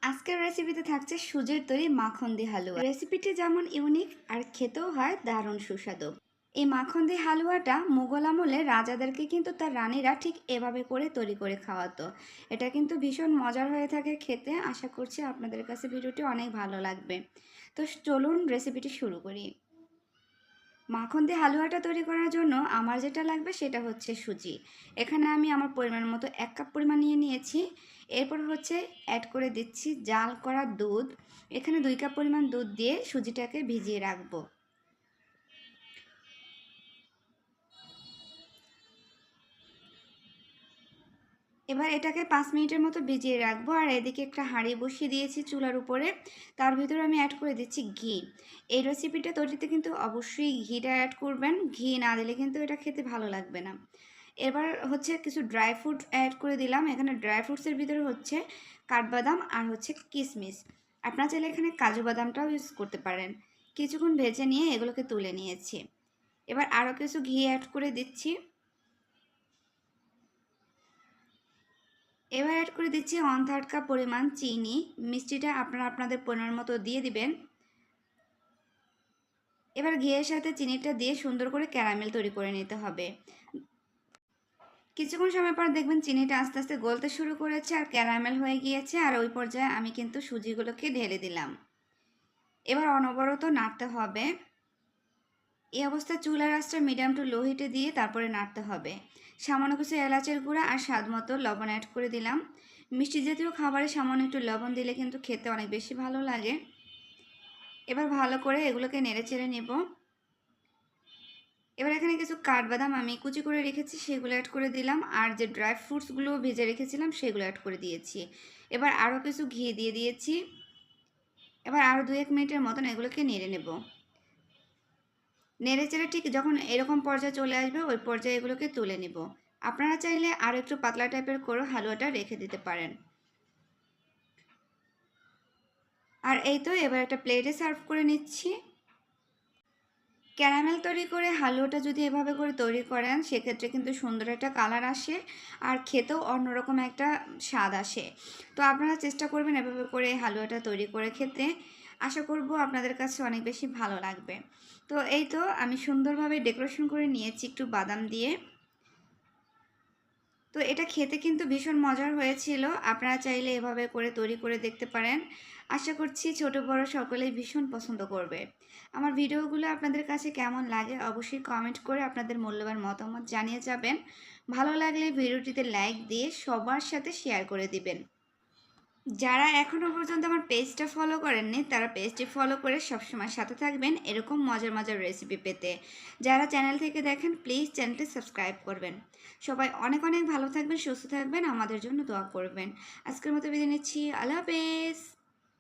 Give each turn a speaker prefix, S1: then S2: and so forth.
S1: আজকের রেসিপিতে থাকছে সুজির তৈরি মাখন দিয়ে হালুয়া। রেসিপিটি যেমন ইউনিক আর খেতেও হয় দারুণ সুস্বাদু। এই মাখন দিয়ে হালুয়াটা মুঘল আমলে রাজাদেরকে কিন্তু তার রানীরা ঠিক এভাবে করে তৈরি করে খাওয়াতো। এটা কিন্তু ভীষণ মজার হয়ে থাকে খেতে। আশা করছি আপনাদের কাছে ভিডিওটি অনেক ভালো লাগবে। তো চলুন রেসিপিটি শুরু করি। মাখন দিয়ে হালুয়াটা তৈরি করার জন্য আমার যেটা লাগবে সেটা হচ্ছে সুজি। এখানে আমি আমার পরিমাণ মতো 1 কাপ পরিমাণ নিয়ে নিয়েছি। এরপর হচ্ছে অ্যাড করে দিচ্ছি জাল করা দুধ। এখানে 2 কাপ পরিমাণ দুধ দিয়ে সুজিটাকে ভিজিয়ে রাখবো। এবার এটাকে 5 মিনিটের মতো ভিজিয়ে রাখবো। আর এদিকে একটা হাঁড়ি বসিয়ে দিয়েছি চুলার উপরে। তার ভিতরে আমি অ্যাড করে দিচ্ছি ঘি। এই রেসিপিটা তৈরিতে কিন্তু অবশ্যই ঘিটা অ্যাড করবেন। ঘি না দিলে কিন্তু এটা খেতে ভালো লাগবে না। এবার হচ্ছে কিছু ড্রাই ফ্রুট অ্যাড করে দিলাম। এখানে ড্রাই ফ্রুটসের ভিতরে হচ্ছে কাঠবাদাম আর হচ্ছে কিশমিশ। আপনারা চাইলে এখানে কাজু বাদামটাও ইউজ করতে পারেন। কিছুক্ষণ ভেজে নিয়ে এগুলোকে তুলে নিয়েছি। এবার আরও কিছু ঘি অ্যাড করে দিচ্ছি। এবার অ্যাড করে দিচ্ছি 1/3 কাপ পরিমাণ চিনি। মিষ্টিটা আপনারা আপনাদের পরিমাণ মতো দিয়ে দিবেন। এবার ঘিয়ের সাথে চিনিটা দিয়ে সুন্দর করে ক্যারামেল তৈরি করে নিতে হবে। কিছুক্ষণ সময় পর দেখবেন চিনিটা আস্তে আস্তে গলতে শুরু করেছে আর ক্যারামেল হয়ে গিয়েছে। আর ওই পর্যায়ে আমি কিন্তু সুজিগুলোকে ঢেলে দিলাম। এবার অনবরত নাড়তে হবে। এই অবস্থায় চুলার আঁচটা মিডিয়াম টু লো হিটে দিয়ে তারপরে নাড়তে হবে। সামান্য কিছু এলাচের গুঁড়া আর স্বাদ মতো লবণ অ্যাড করে দিলাম। মিষ্টি জাতীয় খাবারে সামান্য একটু লবণ দিলে কিন্তু খেতে অনেক বেশি ভালো লাগে। এবার ভালো করে এগুলোকে নেড়ে চেড়ে নেব। এবার এখানে কিছু কাঠবাদাম আমি কুচি করে রেখেছি সেগুলো অ্যাড করে দিলাম। আর যে ড্রাই ফ্রুটসগুলো ভেজে রেখেছিলাম সেগুলো অ্যাড করে দিয়েছি। এবার আরও কিছু ঘি দিয়ে দিয়েছি। এবার আরও 2-1 মিনিটের মতন এগুলোকে নেড়ে নেব। নেড়ে চেড়ে ঠিক যখন এরকম পর্যায়ে চলে আসবে ওই পর্যায়ে এগুলোকে তুলে নেব। আপনারা চাইলে আরও একটু পাতলা টাইপের করে হালুয়াটা রেখে দিতে পারেন। আর এই তো এবার একটা প্লেটে সার্ভ করে নিচ্ছি। ক্যারামেল তৈরি করে হালুয়াটা যদি এভাবে করে তৈরি করেন সেক্ষেত্রে কিন্তু সুন্দর একটা কালার আসে আর খেতেও অন্যরকম একটা স্বাদ আসে। তো আপনারা চেষ্টা করবেন এভাবে করে হালুয়াটা তৈরি করে খেতে। আশা করব আপনাদের কাছে অনেক বেশি ভালো লাগবে। তো এই তো আমি সুন্দরভাবে ডেকোরেশন করে নিয়েছি একটু বাদাম দিয়ে। তো এটা খেতে কিন্তু ভীষণ মজার হয়েছিল। আপনারা চাইলে এভাবে করে তৈরি করে দেখতে পারেন। আশা করছি ছোট বড় সকলেই ভীষণ পছন্দ করবে। আমার ভিডিওগুলো আপনাদের কাছে কেমন লাগে অবশ্যই কমেন্ট করে আপনাদের মূল্যবান মতামত জানিয়ে যাবেন। ভালো লাগলে ভিডিওটিতে লাইক দিয়ে সবার সাথে শেয়ার করে দিবেন। যারা এখনও পর্যন্ত আমার পেজটা ফলো করেননি তারা পেজটি ফলো করে সবসময় সাথে থাকবেন এরকম মজার মজার রেসিপি পেতে। যারা চ্যানেল থেকে দেখেন প্লিজ চ্যানেলটি সাবস্ক্রাইব করবেন। সবাই অনেক অনেক ভালো থাকবেন, সুস্থ থাকবেন, আমাদের জন্য দোয়া করবেন। আজকের মতো বিদায় নিচ্ছি। আল্লাহ হাফেজ।